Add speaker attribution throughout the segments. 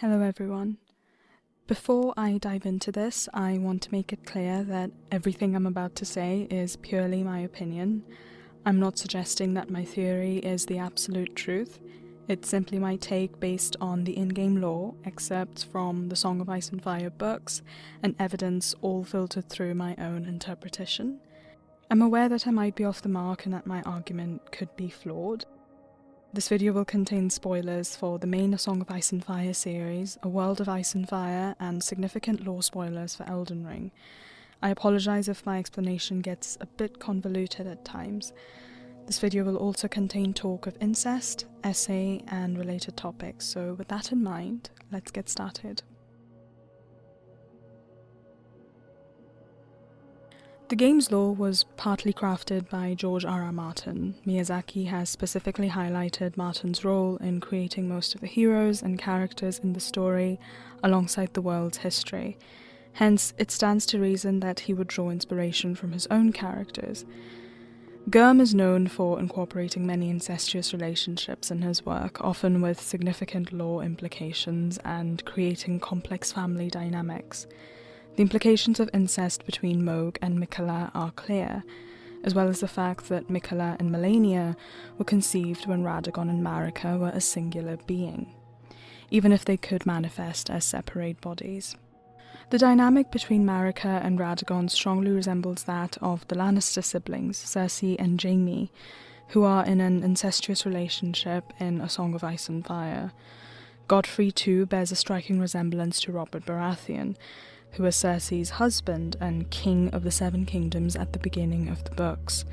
Speaker 1: Hello everyone. Before I dive into this, I want to make it clear that everything I'm about to say is purely my opinion. I'm not suggesting that my theory is the absolute truth. It's simply my take based on the in-game lore, excerpts from the Song of Ice and Fire books, and evidence all filtered through my own interpretation. I'm aware that I might be off the mark and that my argument could be flawed. This video will contain spoilers for the main A Song of Ice and Fire series, A World of Ice and Fire, and significant lore spoilers for Elden Ring. I apologise if my explanation gets a bit convoluted at times. This video will also contain talk of incest, essay, and related topics, so with that in mind, let's get started. The game's lore was partly crafted by George R.R. Martin. Miyazaki has specifically highlighted Martin's role in creating most of the heroes and characters in the story alongside the world's history. Hence, it stands to reason that he would draw inspiration from his own characters. Gurm is known for incorporating many incestuous relationships in his work, often with significant lore implications and creating complex family dynamics. The implications of incest between Mohg and Miquella are clear, as well as the fact that Miquella and Melania were conceived when Radagon and Marika were a singular being, even if they could manifest as separate bodies. The dynamic between Marika and Radagon strongly resembles that of the Lannister siblings, Cersei and Jaime, who are in an incestuous relationship in A Song of Ice and Fire. Godfrey too bears a striking resemblance to Robert Baratheon, who is Cersei's husband and king of the Seven Kingdoms at the beginning of the books.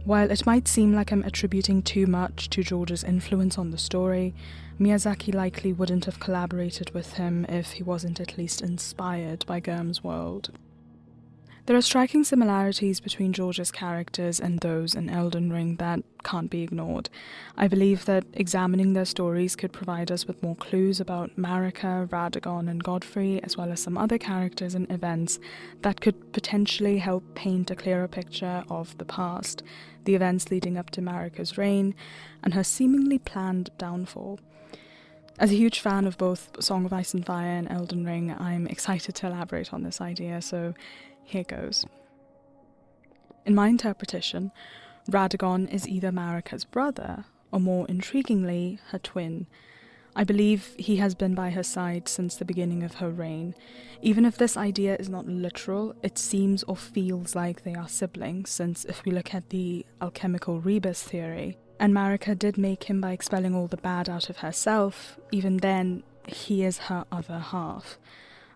Speaker 1: While it might seem like I'm attributing too much to George's influence on the story, Miyazaki likely wouldn't have collaborated with him if he wasn't at least inspired by Gurm's world. There are striking similarities between George's characters and those in Elden Ring that can't be ignored. I believe that examining their stories could provide us with more clues about Marika, Radagon, and Godfrey, as well as some other characters and events that could potentially help paint a clearer picture of the past, the events leading up to Marika's reign, and her seemingly planned downfall. As a huge fan of both Song of Ice and Fire and Elden Ring, I'm excited to elaborate on this idea, so here goes. In my interpretation, Radagon is either Marika's brother, or more intriguingly, her twin. I believe he has been by her side since the beginning of her reign. Even if this idea is not literal, it seems or feels like they are siblings, since if we look at the alchemical rebirth theory, and Marika did make him by expelling all the bad out of herself, even then, he is her other half.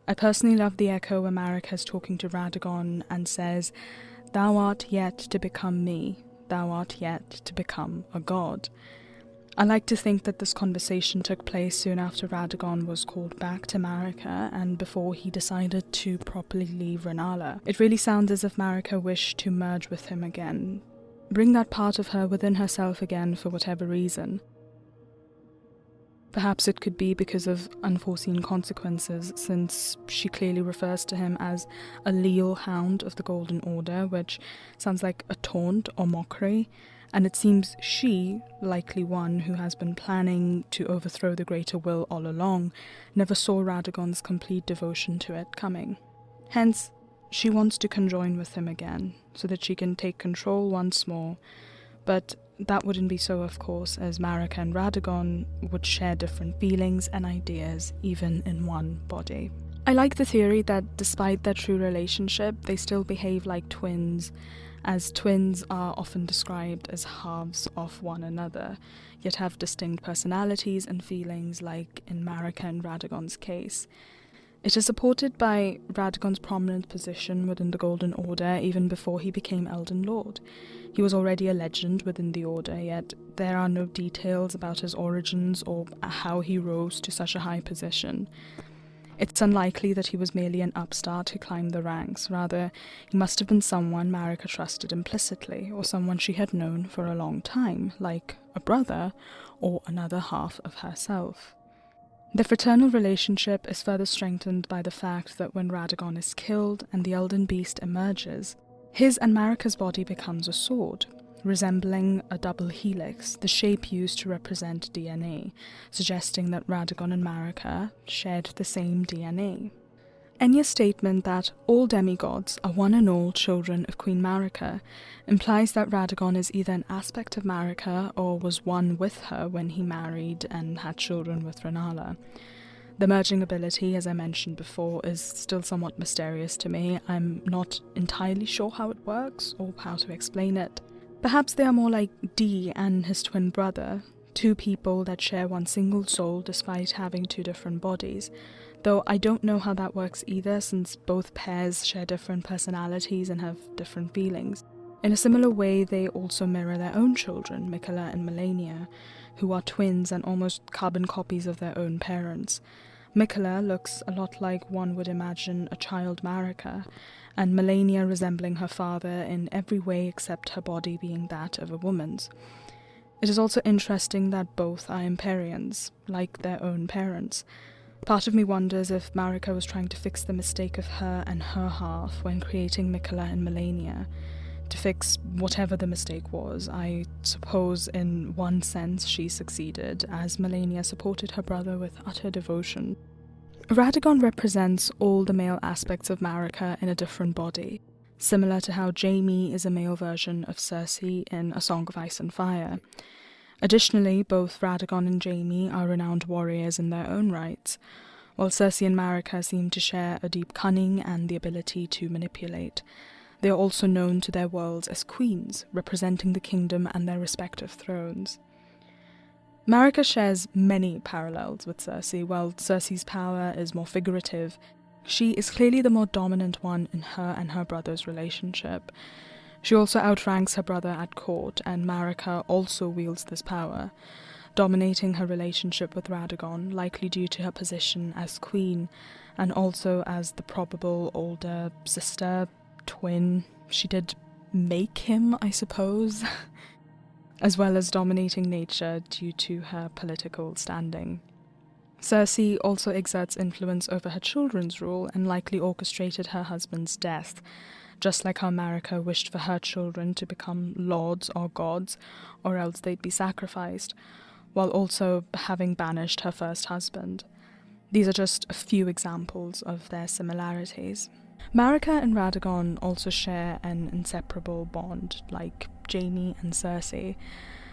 Speaker 1: I personally love the echo where Marika is talking to Radagon and says, "Thou art yet to become me, thou art yet to become a god." I like to think that this conversation took place soon after Radagon was called back to Marika and before he decided to properly leave Rennala. It really sounds as if Marika wished to merge with him again, bring that part of her within herself again for whatever reason. Perhaps it could be because of unforeseen consequences, since she clearly refers to him as a leal hound of the Golden Order, which sounds like a taunt or mockery, and it seems she, likely one who has been planning to overthrow the Greater Will all along, never saw Radagon's complete devotion to it coming. Hence, she wants to conjoin with him again, so that she can take control once more, but that wouldn't be so, of course, as Marika and Radagon would share different feelings and ideas, even in one body. I like the theory that despite their true relationship, they still behave like twins, as twins are often described as halves of one another, yet have distinct personalities and feelings, like in Marika and Radagon's case. It is supported by Radagon's prominent position within the Golden Order even before he became Elden Lord. He was already a legend within the Order, yet there are no details about his origins or how he rose to such a high position. It's unlikely that he was merely an upstart who climbed the ranks. Rather, he must have been someone Marika trusted implicitly, or someone she had known for a long time, like a brother or another half of herself. The fraternal relationship is further strengthened by the fact that when Radagon is killed and the Elden Beast emerges, his and Marika's body becomes a sword. resembling a double helix, the shape used to represent DNA, suggesting that Radagon and Marika shared the same DNA. Enya's statement that all demigods are one and all children of Queen Marika implies that Radagon is either an aspect of Marika or was one with her when he married and had children with Rennala. The merging ability, as I mentioned before, is still somewhat mysterious to me. I'm not entirely sure how it works or how to explain it. Perhaps they are more like Dee and his twin brother, two people that share one single soul despite having two different bodies, though I don't know how that works either, since both pairs share different personalities and have different feelings. In a similar way, they also mirror their own children, Miquella and Melania, who are twins and almost carbon copies of their own parents. Miquella looks a lot like one would imagine a child Marika, and Melania resembling her father in every way except her body being that of a woman's. It is also interesting that both are Empyreans, like their own parents. Part of me wonders if Marika was trying to fix the mistake of her and her half when creating Miquella and Melania. To fix whatever the mistake was, I suppose in one sense she succeeded, as Melania supported her brother with utter devotion. Radagon represents all the male aspects of Marika in a different body, similar to how Jaime is a male version of Cersei in A Song of Ice and Fire. Additionally, both Radagon and Jaime are renowned warriors in their own rights, while Cersei and Marika seem to share a deep cunning and the ability to manipulate. They are also known to their worlds as queens, representing the kingdom and their respective thrones. Marika shares many parallels with Cersei. While Cersei's power is more figurative, she is clearly the more dominant one in her and her brother's relationship. She also outranks her brother at court, and Marika also wields this power, dominating her relationship with Radagon, likely due to her position as queen, and also as the probable older sister, twin. She did make him, I suppose, as well as dominating nature due to her political standing. Cersei also exerts influence over her children's rule and likely orchestrated her husband's death, just like how Marika wished for her children to become lords or gods, or else they'd be sacrificed, while also having banished her first husband. These are just a few examples of their similarities. Marika and Radagon also share an inseparable bond, like Jaime and Cersei.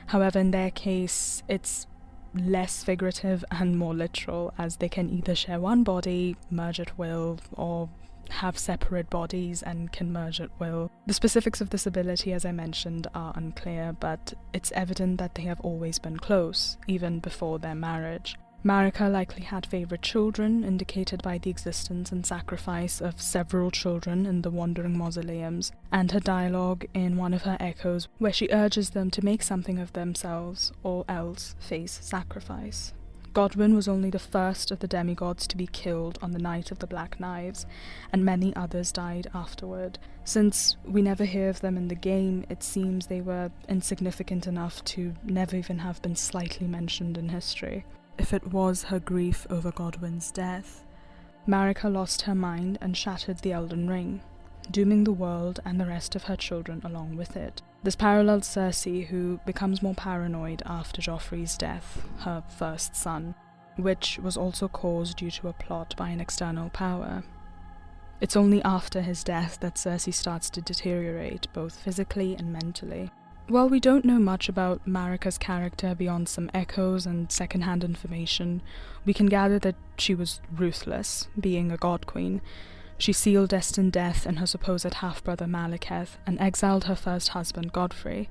Speaker 1: However, in their case, it's less figurative and more literal, as they can either share one body, merge at will, or have separate bodies and can merge at will. The specifics of this ability, as I mentioned, are unclear, but it's evident that they have always been close, even before their marriage. Marika likely had favourite children, indicated by the existence and sacrifice of several children in the Wandering Mausoleums, and her dialogue in one of her echoes where she urges them to make something of themselves or else face sacrifice. Godwyn was only the first of the demigods to be killed on the night of the Black Knives, and many others died afterward. Since we never hear of them in the game, it seems they were insignificant enough to never even have been slightly mentioned in history. If it was her grief over Godwyn's death, Marika lost her mind and shattered the Elden Ring, dooming the world and the rest of her children along with it. This parallels Cersei, who becomes more paranoid after Joffrey's death, her first son, which was also caused due to a plot by an external power. It's only after his death that Cersei starts to deteriorate, both physically and mentally. While we don't know much about Marika's character beyond some echoes and second-hand information, we can gather that she was ruthless, being a god queen. She sealed destined death in her supposed half-brother Malekith and exiled her first husband Godfrey,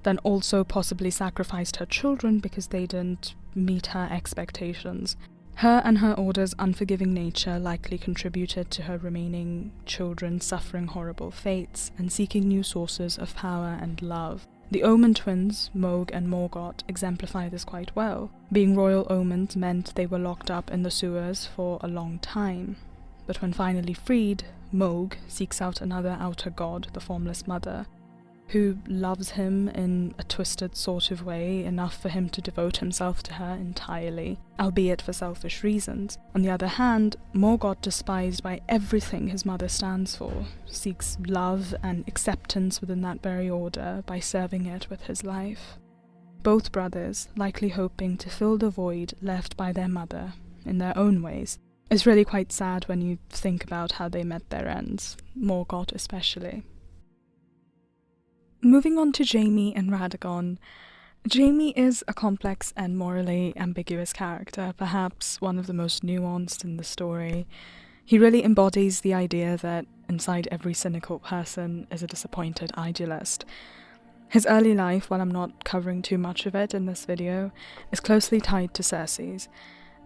Speaker 1: then also possibly sacrificed her children because they didn't meet her expectations. Her and her order's unforgiving nature likely contributed to her remaining children suffering horrible fates and seeking new sources of power and love. The Omen twins, Mohg and Morgoth, exemplify this quite well. Being royal omens meant they were locked up in the sewers for a long time, but when finally freed, Mohg seeks out another outer god, the Formless Mother. who loves him in a twisted sort of way, enough for him to devote himself to her entirely, albeit for selfish reasons. On the other hand, Morgoth, despised by everything his mother stands for, seeks love and acceptance within that very order by serving it with his life. Both brothers, likely hoping to fill the void left by their mother in their own ways. It's really quite sad when you think about how they met their ends, Morgoth especially. Moving on to Jaime and Radagon. Jaime is a complex and morally ambiguous character, perhaps one of the most nuanced in the story. He really embodies the idea that inside every cynical person is a disappointed idealist. His early life, while I'm not covering too much of it in this video, is closely tied to Cersei's,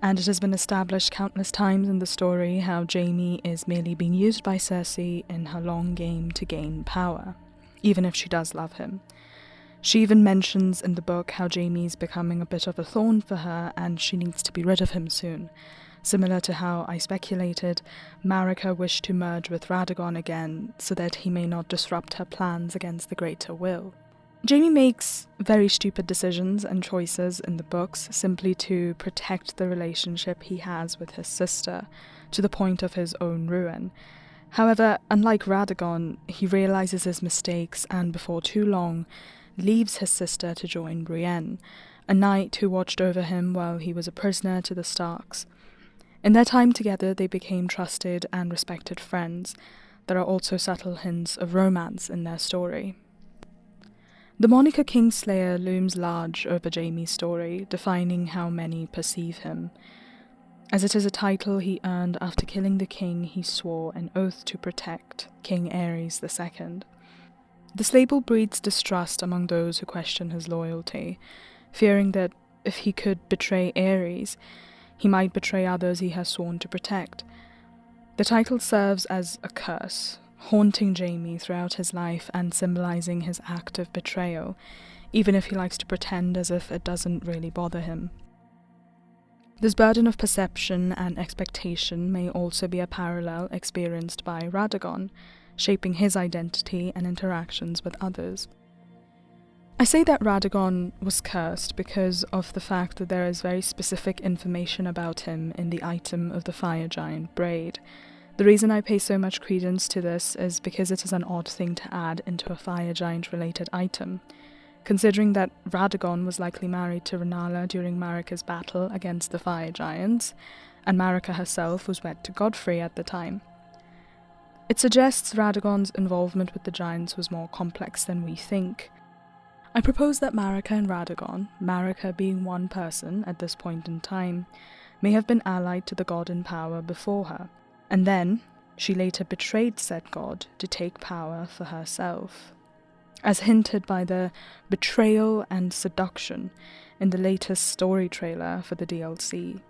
Speaker 1: and it has been established countless times in the story how Jaime is merely being used by Cersei in her long game to gain power, even if she does love him. She even mentions in the book how Jaime's becoming a bit of a thorn for her and she needs to be rid of him soon, similar to how I speculated Marika wished to merge with Radagon again so that he may not disrupt her plans against the greater will. Jaime makes very stupid decisions and choices in the books simply to protect the relationship he has with his sister, to the point of his own ruin. However, unlike Radagon, he realizes his mistakes and before too long leaves his sister to join Brienne, a knight who watched over him while he was a prisoner to the Starks. In their time together, they became trusted and respected friends. There are also subtle hints of romance in their story. The moniker Kingslayer looms large over Jaime's story, defining how many perceive him, as it is a title he earned after killing the king he swore an oath to protect, King Aerys II. This label breeds distrust among those who question his loyalty, fearing that if he could betray Aerys, he might betray others he has sworn to protect. The title serves as a curse, haunting Jaime throughout his life and symbolizing his act of betrayal, even if he likes to pretend as if it doesn't really bother him. This burden of perception and expectation may also be a parallel experienced by Radagon, shaping his identity and interactions with others. I say that Radagon was cursed because of the fact that there is very specific information about him in the item of the fire giant braid. The reason I pay so much credence to this is because it is an odd thing to add into a fire giant related item, considering that Radagon was likely married to Rennala during Marika's battle against the fire giants, and Marika herself was wed to Godfrey at the time. It suggests Radagon's involvement with the giants was more complex than we think. I propose that Marika and Radagon, Marika being one person at this point in time, may have been allied to the god in power before her, and then she later betrayed said god to take power for herself, as hinted by the betrayal and seduction in the latest story trailer for the DLC.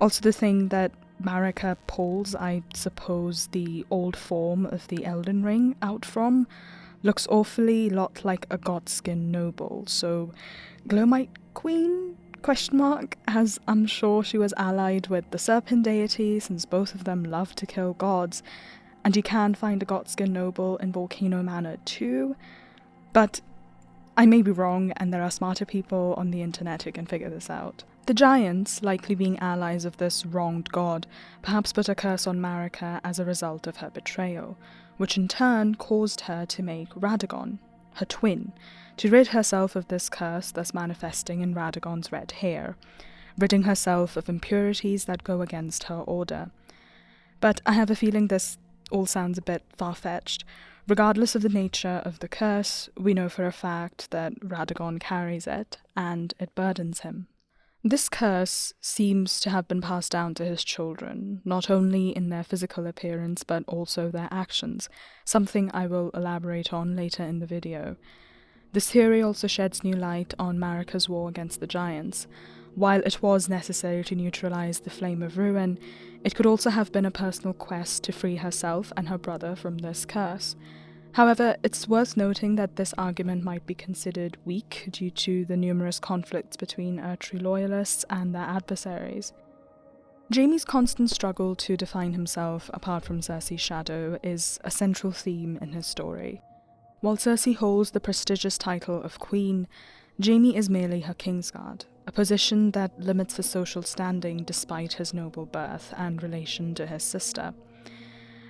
Speaker 1: Also the thing that Marika pulls, I suppose, the old form of the Elden Ring out from, looks awfully lot like a godskin noble, so Glowmite Queen? As I'm sure she was allied with the serpent deity since both of them love to kill gods, and you can find a godskin noble in Volcano Manor too, but I may be wrong and there are smarter people on the internet who can figure this out. The giants, likely being allies of this wronged god, perhaps put a curse on Marika as a result of her betrayal, which in turn caused her to make Radagon, her twin, to rid herself of this curse, thus manifesting in Radagon's red hair, ridding herself of impurities that go against her order. But I have a feeling this all sounds a bit far-fetched. Regardless of the nature of the curse, we know for a fact that Radagon carries it, and it burdens him. This curse seems to have been passed down to his children, not only in their physical appearance but also their actions, something I will elaborate on later in the video. This theory also sheds new light on Marika's war against the giants. While it was necessary to neutralize the Flame of Ruin, it could also have been a personal quest to free herself and her brother from this curse. However, it's worth noting that this argument might be considered weak due to the numerous conflicts between true loyalists and their adversaries. Jaime's constant struggle to define himself apart from Cersei's shadow is a central theme in his story. While Cersei holds the prestigious title of Queen, Jaime is merely her Kingsguard, a position that limits his social standing despite his noble birth and relation to his sister.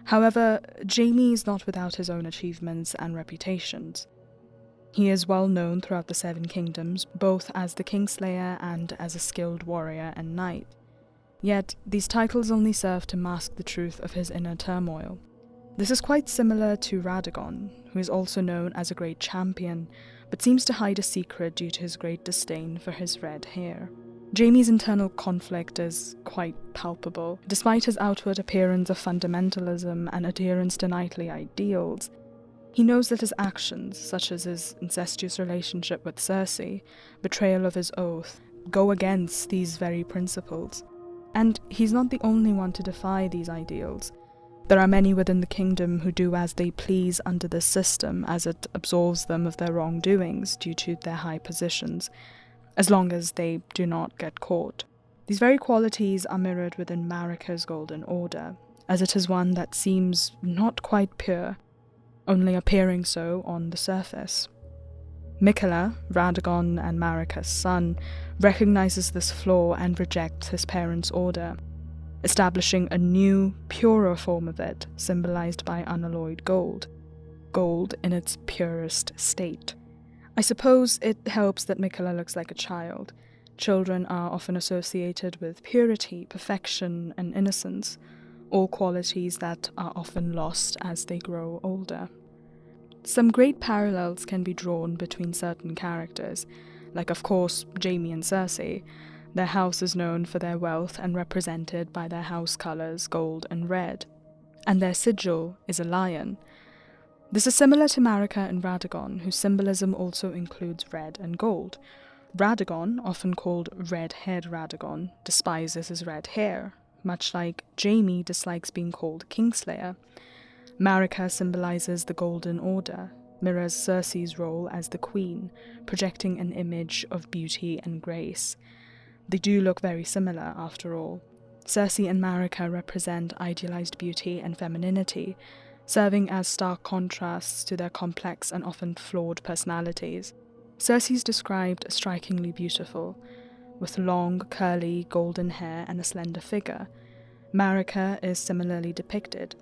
Speaker 1: However, Jaime is not without his own achievements and reputations. He is well known throughout the Seven Kingdoms, both as the Kingslayer and as a skilled warrior and knight. Yet, these titles only serve to mask the truth of his inner turmoil. This is quite similar to Radagon, who is also known as a great champion, but seems to hide a secret due to his great disdain for his red hair. Jaime's internal conflict is quite palpable. Despite his outward appearance of fundamentalism and adherence to knightly ideals, he knows that his actions, such as his incestuous relationship with Cersei, betrayal of his oath, go against these very principles. And he's not the only one to defy these ideals. There are many within the kingdom who do as they please under this system, as it absolves them of their wrongdoings due to their high positions, as long as they do not get caught. These very qualities are mirrored within Marika's Golden Order, as it is one that seems not quite pure, only appearing so on the surface. Mikola, Radagon and Marika's son, recognizes this flaw and rejects his parents' order, establishing a new, purer form of it, symbolized by unalloyed gold. Gold in its purest state. I suppose it helps that Mikola looks like a child. Children are often associated with purity, perfection, and innocence, all qualities that are often lost as they grow older. Some great parallels can be drawn between certain characters, like of course Jaime and Cersei. Their house is known for their wealth and represented by their house colours gold and red, and their sigil is a lion. This is similar to Marika and Radagon, whose symbolism also includes red and gold. Radagon, often called Red-Haired Radagon, despises his red hair, much like Jaime dislikes being called Kingslayer. Marika symbolizes the Golden Order, mirrors Cersei's role as the Queen, projecting an image of beauty and grace. They do look very similar, after all. Cersei and Marika represent idealized beauty and femininity, serving as stark contrasts to their complex and often flawed personalities. Cersei is described as strikingly beautiful, with long, curly, golden hair and a slender figure. Marika is similarly depicted,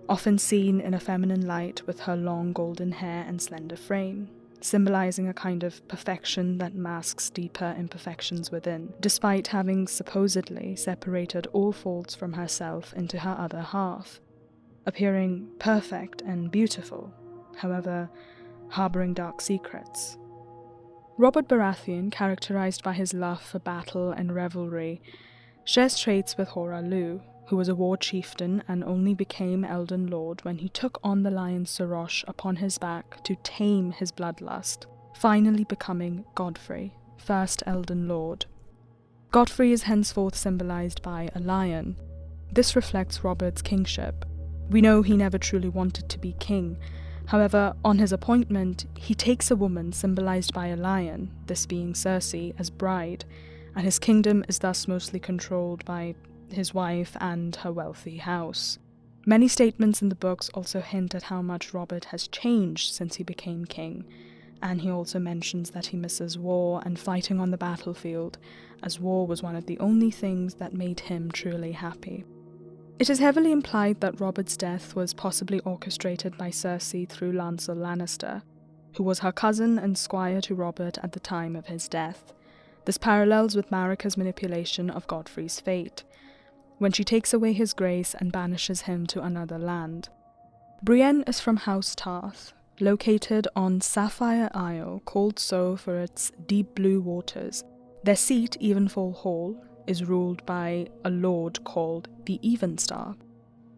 Speaker 1: often seen in a feminine light with her long golden hair and slender frame, symbolizing a kind of perfection that masks deeper imperfections within, despite having supposedly separated all faults from herself into her other half, appearing perfect and beautiful, however, harboring dark secrets. Robert Baratheon, characterized by his love for battle and revelry, shares traits with Hoarah, who was a war chieftain and only became Elden Lord when he took on the lion Sarosh upon his back to tame his bloodlust, finally becoming Godfrey, first Elden Lord. Godfrey is henceforth symbolized by a lion. This reflects Robert's kingship. We know he never truly wanted to be king. However, on his appointment, he takes a woman symbolized by a lion, this being Cersei, as bride, and his kingdom is thus mostly controlled by his wife and her wealthy house. Many statements in the books also hint at how much Robert has changed since he became king, and he also mentions that he misses war and fighting on the battlefield, as war was one of the only things that made him truly happy. It is heavily implied that Robert's death was possibly orchestrated by Cersei through Lancel Lannister, who was her cousin and squire to Robert at the time of his death. This parallels with Marika's manipulation of Godfrey's fate, when she takes away his grace and banishes him to another land. Brienne is from House Tarth, located on Sapphire Isle, called so for its deep blue waters. Their seat, Evenfall Hall, is ruled by a lord called the Evenstar,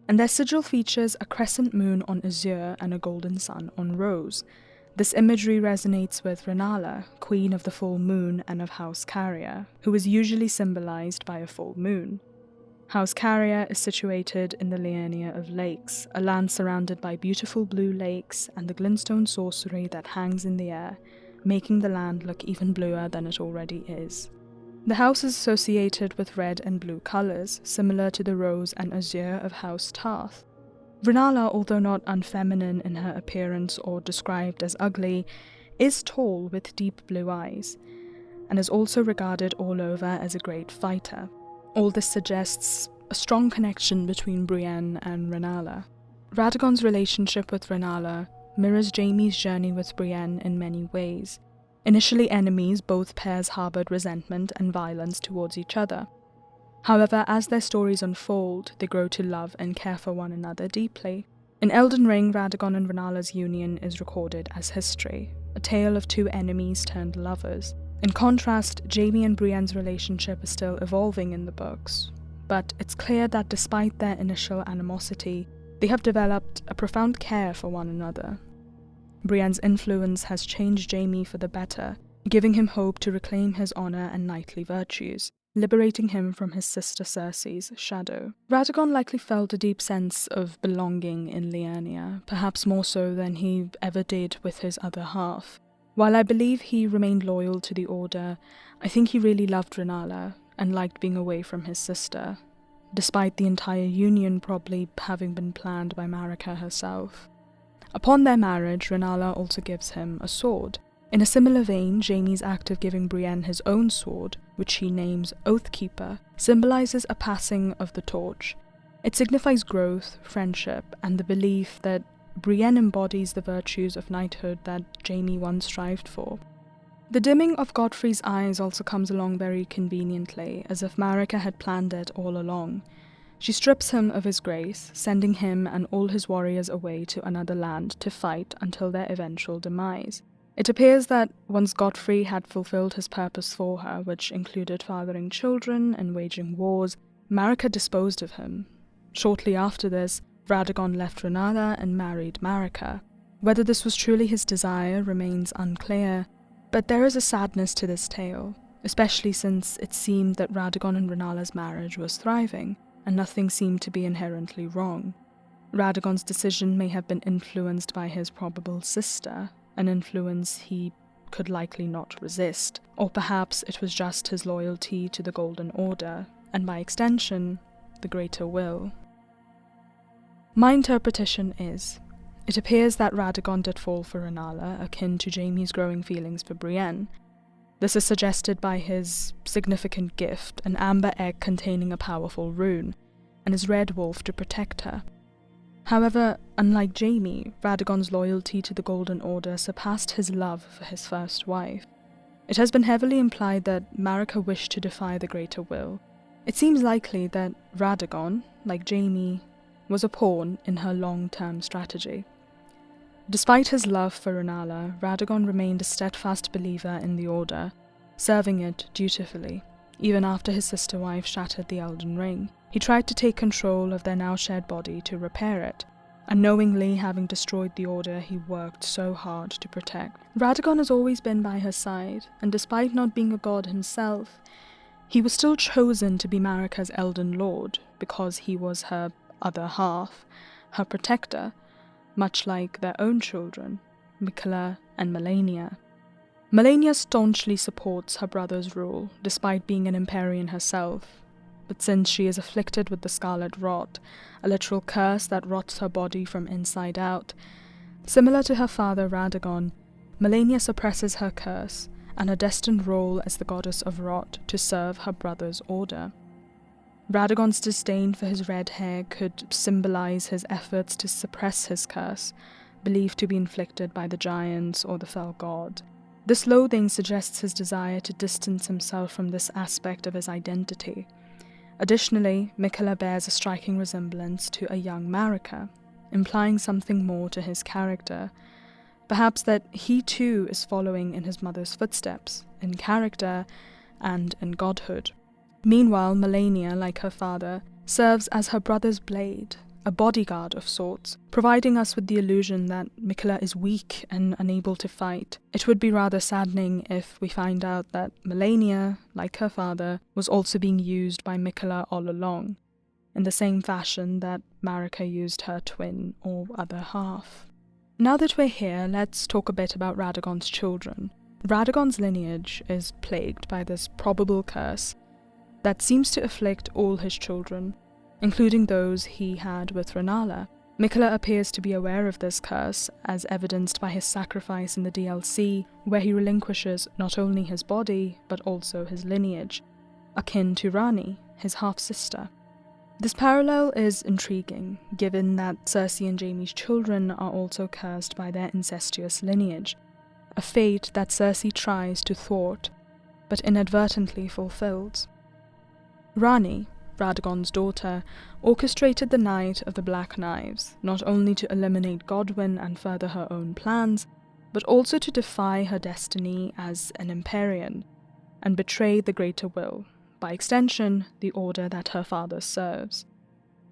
Speaker 1: and their sigil features a crescent moon on azure and a golden sun on rose. This imagery resonates with Rennala, queen of the full moon and of House Carrier, who is usually symbolized by a full moon. House Carrier is situated in the Liurnia of Lakes, a land surrounded by beautiful blue lakes and the glintstone sorcery that hangs in the air, making the land look even bluer than it already is. The house is associated with red and blue colours, similar to the rose and azure of House Tarth. Renala, although not unfeminine in her appearance or described as ugly, is tall with deep blue eyes, and is also regarded all over as a great fighter. All this suggests a strong connection between Brienne and Renala. Radagon's relationship with Renala mirrors Jaime's journey with Brienne in many ways. Initially enemies, both pairs harboured resentment and violence towards each other. However, as their stories unfold, they grow to love and care for one another deeply. In Elden Ring, Radagon and Renala's union is recorded as history, a tale of two enemies turned lovers. In contrast, Jaime and Brienne's relationship is still evolving in the books, but it's clear that despite their initial animosity, they have developed a profound care for one another. Brienne's influence has changed Jaime for the better, giving him hope to reclaim his honour and knightly virtues, liberating him from his sister Cersei's shadow. Radagon likely felt a deep sense of belonging in Liurnia, perhaps more so than he ever did with his other half. While I believe he remained loyal to the Order, I think he really loved Renala and liked being away from his sister, despite the entire union probably having been planned by Marika herself. Upon their marriage, Renala also gives him a sword. In a similar vein, Jaime's act of giving Brienne his own sword, which he names Oathkeeper, symbolises a passing of the torch. It signifies growth, friendship, and the belief that Brienne embodies the virtues of knighthood that Jaime once strived for. The dimming of Godfrey's eyes also comes along very conveniently, as if Marika had planned it all along. She strips him of his grace, sending him and all his warriors away to another land to fight until their eventual demise. It appears that once Godfrey had fulfilled his purpose for her, which included fathering children and waging wars, Marika disposed of him. Shortly after this, Radagon left Renala and married Marika. Whether this was truly his desire remains unclear, but there is a sadness to this tale, especially since it seemed that Radagon and Renala's marriage was thriving, and nothing seemed to be inherently wrong. Radagon's decision may have been influenced by his probable sister, an influence he could likely not resist, or perhaps it was just his loyalty to the Golden Order, and by extension, the Greater Will. My interpretation is, it appears that Radagon did fall for Renala, akin to Jaime's growing feelings for Brienne. This is suggested by his significant gift, an amber egg containing a powerful rune, and his red wolf to protect her. However, unlike Jaime, Radagon's loyalty to the Golden Order surpassed his love for his first wife. It has been heavily implied that Marika wished to defy the Greater Will. It seems likely that Radagon, like Jaime, was a pawn in her long-term strategy. Despite his love for Renala, Radagon remained a steadfast believer in the Order, serving it dutifully. Even after his sister wife shattered the Elden Ring, he tried to take control of their now shared body to repair it, unknowingly having destroyed the Order he worked so hard to protect. Radagon has always been by her side, and despite not being a god himself, he was still chosen to be Marika's Elden Lord because he was her other half, her protector, much like their own children, Miquella and Malenia. Malenia staunchly supports her brother's rule, despite being an Empyrean herself, but since she is afflicted with the Scarlet Rot, a literal curse that rots her body from inside out, similar to her father Radagon, Malenia suppresses her curse and her destined role as the goddess of rot to serve her brother's order. Radagon's disdain for his red hair could symbolize his efforts to suppress his curse, believed to be inflicted by the giants or the fell god. This loathing suggests his desire to distance himself from this aspect of his identity. Additionally, Miquella bears a striking resemblance to a young Marika, implying something more to his character. Perhaps that he too is following in his mother's footsteps, in character and in godhood. Meanwhile, Malenia, like her father, serves as her brother's blade, a bodyguard of sorts, providing us with the illusion that Miquella is weak and unable to fight. It would be rather saddening if we find out that Malenia, like her father, was also being used by Miquella all along, in the same fashion that Marika used her twin or other half. Now that we're here, let's talk a bit about Radagon's children. Radagon's lineage is plagued by this probable curse that seems to afflict all his children, including those he had with Renala. Miquella appears to be aware of this curse, as evidenced by his sacrifice in the DLC, where he relinquishes not only his body, but also his lineage, akin to Rani, his half-sister. This parallel is intriguing, given that Cersei and Jaime's children are also cursed by their incestuous lineage, a fate that Cersei tries to thwart, but inadvertently fulfills. Rani, Radagon's daughter, orchestrated the Night of the Black Knives, not only to eliminate Godwyn and further her own plans, but also to defy her destiny as an Empyrean, and betray the Greater Will, by extension, the order that her father serves.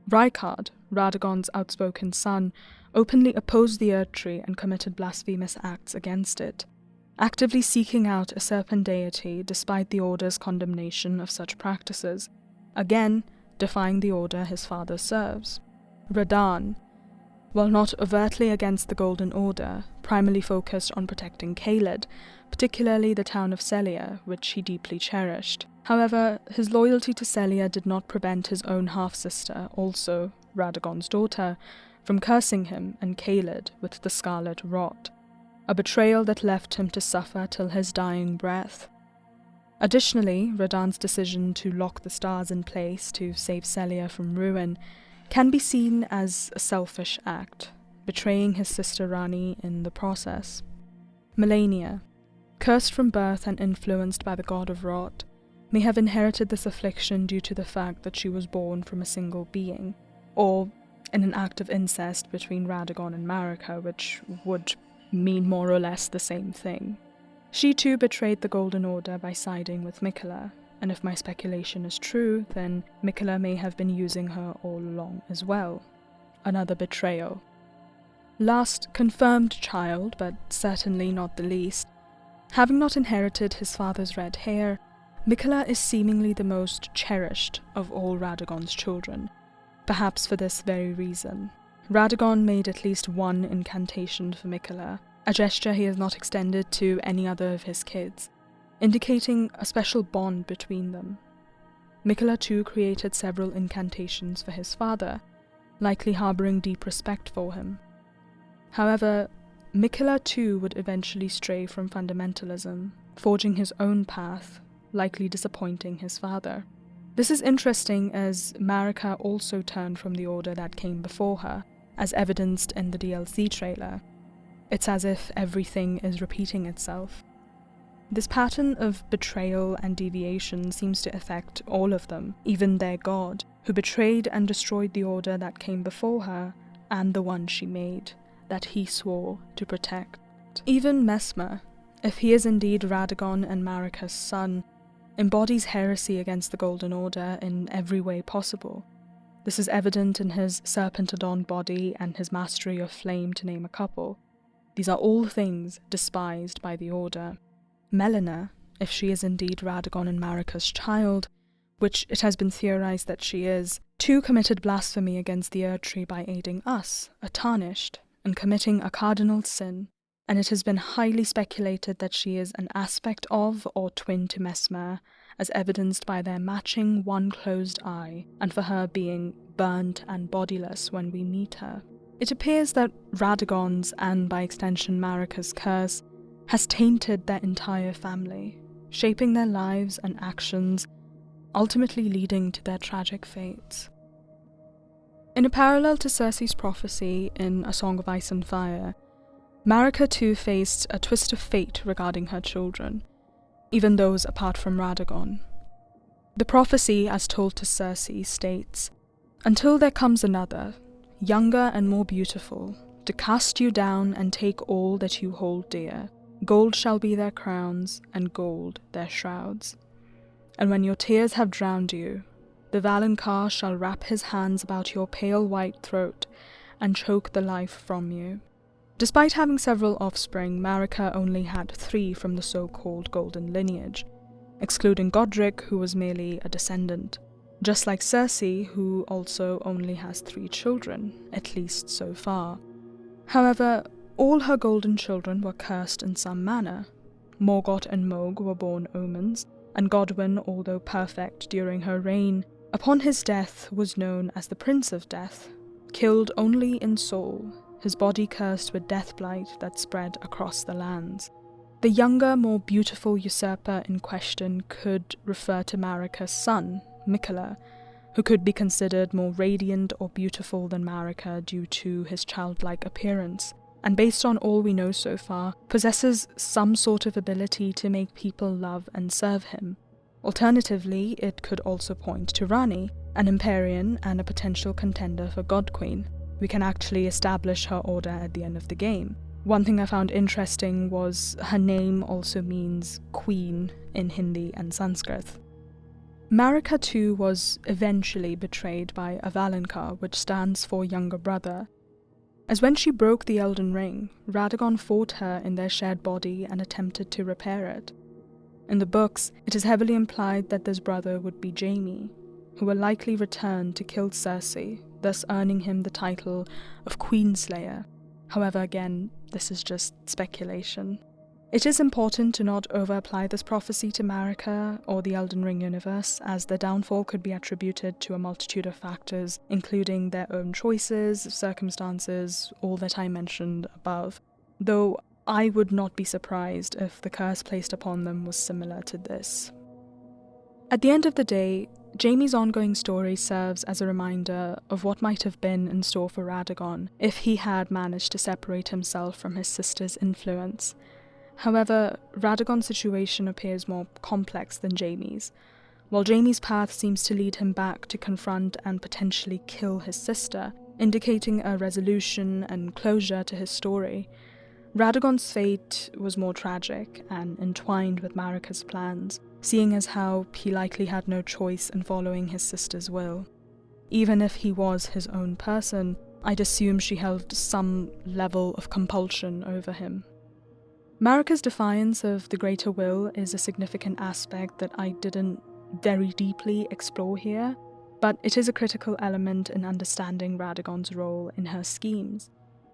Speaker 1: Rykard, Radagon's outspoken son, openly opposed the Erdtree and committed blasphemous acts against it, actively seeking out a serpent deity despite the Order's condemnation of such practices, again defying the order his father serves. Radahn, while not overtly against the Golden Order, primarily focused on protecting Caelid, particularly the town of Celia, which he deeply cherished. However, his loyalty to Celia did not prevent his own half-sister, also Radagon's daughter, from cursing him and Caelid with the Scarlet Rot, a betrayal that left him to suffer till his dying breath. Additionally, Radahn's decision to lock the stars in place to save Celia from ruin can be seen as a selfish act, betraying his sister Rani in the process. Melania, cursed from birth and influenced by the god of Rot, may have inherited this affliction due to the fact that she was born from a single being, or in an act of incest between Radagon and Marika, which would mean more or less the same thing. She too betrayed the Golden Order by siding with Miquella, and if my speculation is true, then Miquella may have been using her all along as well. Another betrayal. Last confirmed child, but certainly not the least. Having not inherited his father's red hair, Miquella is seemingly the most cherished of all Radagon's children, perhaps for this very reason. Radagon made at least one incantation for Miquella, a gesture he has not extended to any other of his kids, indicating a special bond between them. Miquella too created several incantations for his father, likely harbouring deep respect for him. However, Miquella too would eventually stray from fundamentalism, forging his own path, likely disappointing his father. This is interesting as Marika also turned from the order that came before her, as evidenced in the DLC trailer. It's as if everything is repeating itself. This pattern of betrayal and deviation seems to affect all of them, even their god, who betrayed and destroyed the order that came before her, and the one she made, that he swore to protect. Even Mesmer, if he is indeed Radagon and Marika's son, embodies heresy against the Golden Order in every way possible. This is evident in his serpent-adorned body and his mastery of flame, to name a couple. These are all things despised by the Order. Melina, if she is indeed Radagon and Marika's child, which it has been theorized that she is, too committed blasphemy against the Erdtree by aiding us, a tarnished, and committing a cardinal sin, and it has been highly speculated that she is an aspect of or twin to Mesmer, as evidenced by their matching one closed eye, and for her being burnt and bodiless when we meet her. It appears that Radagon's, and by extension Marika's curse, has tainted their entire family, shaping their lives and actions, ultimately leading to their tragic fates. In a parallel to Cersei's prophecy in A Song of Ice and Fire, Marika too faced a twist of fate regarding her children, even those apart from Radagon. The prophecy, as told to Cersei, states, "Until there comes another, younger and more beautiful, to cast you down and take all that you hold dear. Gold shall be their crowns, and gold their shrouds. And when your tears have drowned you, the Valonqar shall wrap his hands about your pale white throat and choke the life from you." Despite having several offspring, Marika only had 3 from the so-called Golden lineage, excluding Godric, who was merely a descendant, just like Cersei, who also only has 3 children, at least so far. However, all her golden children were cursed in some manner. Morgott and Mohg were born omens, and Godwyn, although perfect during her reign, upon his death was known as the Prince of Death, killed only in soul, his body cursed with deathblight that spread across the lands. The younger, more beautiful usurper in question could refer to Marika's son, Mikola, who could be considered more radiant or beautiful than Marika due to his childlike appearance, and based on all we know so far, possesses some sort of ability to make people love and serve him. Alternatively, it could also point to Rani, an Empyrean and a potential contender for God Queen. We can actually establish her order at the end of the game. One thing I found interesting was her name also means queen in Hindi and Sanskrit. Marika too was eventually betrayed by Avalanka, which stands for younger brother, as when she broke the Elden Ring, Radagon fought her in their shared body and attempted to repair it. In the books, it is heavily implied that this brother would be Jaime, who will likely return to kill Cersei, thus earning him the title of Queenslayer. However, again, this is just speculation. It is important to not over-apply this prophecy to Marika or the Elden Ring universe, as their downfall could be attributed to a multitude of factors, including their own choices, circumstances, all that I mentioned above, though I would not be surprised if the curse placed upon them was similar to this. At the end of the day, Jaime's ongoing story serves as a reminder of what might have been in store for Radagon if he had managed to separate himself from his sister's influence. However, Radagon's situation appears more complex than Jaime's. While Jaime's path seems to lead him back to confront and potentially kill his sister, indicating a resolution and closure to his story, Radagon's fate was more tragic and entwined with Marika's plans, seeing as how he likely had no choice in following his sister's will. Even if he was his own person, I'd assume she held some level of compulsion over him. Marika's defiance of the greater will is a significant aspect that I didn't very deeply explore here, but it is a critical element in understanding Radagon's role in her schemes.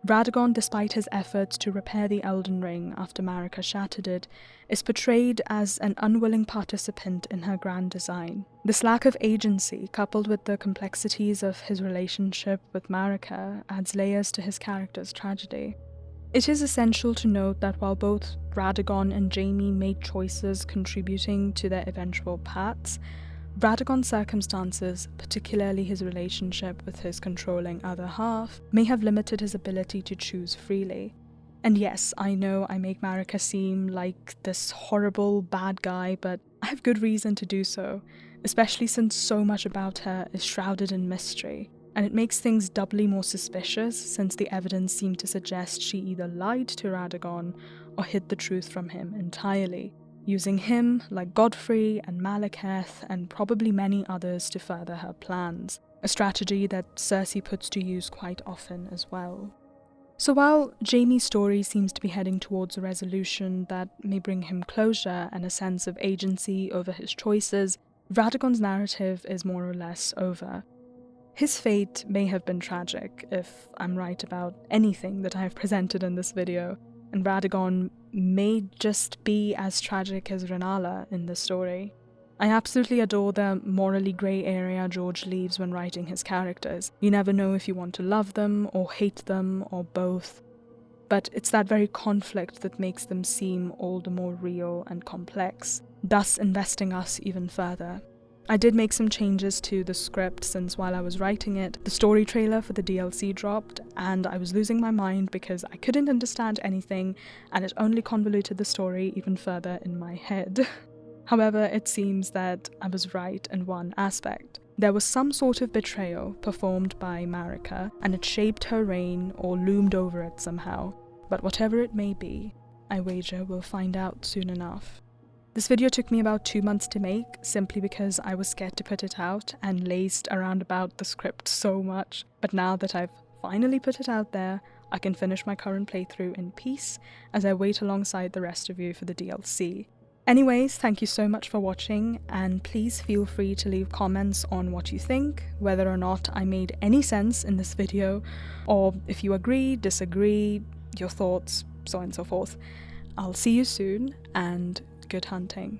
Speaker 1: Radagon, despite his efforts to repair the Elden Ring after Marika shattered it, is portrayed as an unwilling participant in her grand design. This lack of agency, coupled with the complexities of his relationship with Marika, adds layers to his character's tragedy. It is essential to note that while both Radagon and Jaime made choices contributing to their eventual paths, Radagon's circumstances, particularly his relationship with his controlling other half, may have limited his ability to choose freely. And yes, I know I make Marika seem like this horrible bad guy, but I have good reason to do so, especially since so much about her is shrouded in mystery. And it makes things doubly more suspicious since the evidence seemed to suggest she either lied to Radagon or hid the truth from him entirely, using him, like Godfrey and Malekith and probably many others, to further her plans, a strategy that Cersei puts to use quite often as well. So while Jaime's story seems to be heading towards a resolution that may bring him closure and a sense of agency over his choices, Radagon's narrative is more or less over. His fate may have been tragic, if I'm right about anything that I have presented in this video, and Radagon may just be as tragic as Rennala in this story. I absolutely adore the morally grey area George leaves when writing his characters. You never know if you want to love them, or hate them, or both. But it's that very conflict that makes them seem all the more real and complex, thus investing us even further. I did make some changes to the script since while I was writing it, the story trailer for the DLC dropped, and I was losing my mind because I couldn't understand anything, and it only convoluted the story even further in my head. However, it seems that I was right in one aspect. There was some sort of betrayal performed by Marika, and it shaped her reign or loomed over it somehow. But whatever it may be, I wager we'll find out soon enough. This video took me about 2 months to make, simply because I was scared to put it out and laced around about the script so much, but now that I've finally put it out there, I can finish my current playthrough in peace as I wait alongside the rest of you for the DLC. Anyways, thank you so much for watching, and please feel free to leave comments on what you think, whether or not I made any sense in this video, or if you agree, disagree, your thoughts, so on and so forth. I'll see you soon, and good hunting.